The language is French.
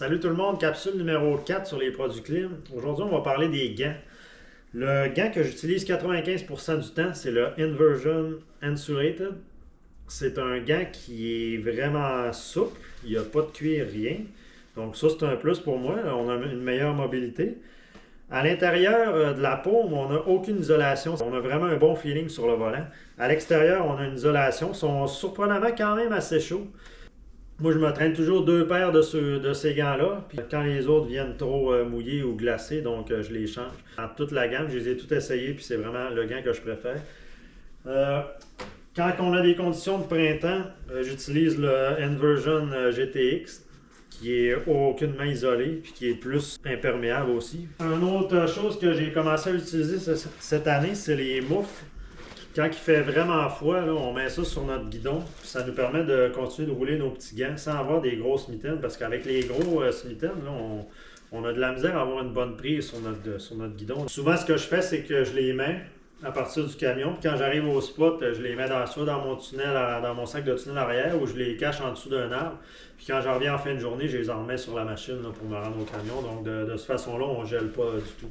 Salut tout le monde, capsule numéro 4 sur les produits clim. Aujourd'hui, on va parler des gants. Le gant que j'utilise 95% du temps, c'est le Inversion Insulated. C'est un gant qui est vraiment souple, il n'y a pas de cuir, rien. Donc ça, c'est un plus pour moi, on a une meilleure mobilité. À l'intérieur de la paume, on n'a aucune isolation. On a vraiment un bon feeling sur le volant. À l'extérieur, on a une isolation. Ils sont surprenamment quand même assez chauds. Moi, je me traîne toujours deux paires de ces gants-là. Puis quand les autres viennent trop mouillés ou glacés, donc je les change. Dans toute la gamme, je les ai tout essayés, puis c'est vraiment le gant que je préfère. Quand on a des conditions de printemps, j'utilise le Inversion GTX, qui est aucunement isolé, puis qui est plus imperméable aussi. Une autre chose que j'ai commencé à utiliser cette année, c'est les moufles. Quand il fait vraiment froid, là, on met ça sur notre guidon. Ça nous permet de continuer de rouler nos petits gants sans avoir des grosses mitaines. Parce qu'avec les gros mitaines, là, on a de la misère à avoir une bonne prise sur notre guidon. Souvent, ce que je fais, c'est que je les mets à partir du camion. Puis quand j'arrive au spot, je les mets soit dans mon tunnel, dans mon sac de tunnel arrière, ou je les cache en dessous d'un arbre. Puis quand je reviens en fin de journée, je les en remets sur la machine là, pour me rendre au camion. Donc de cette façon-là, on ne gèle pas du tout.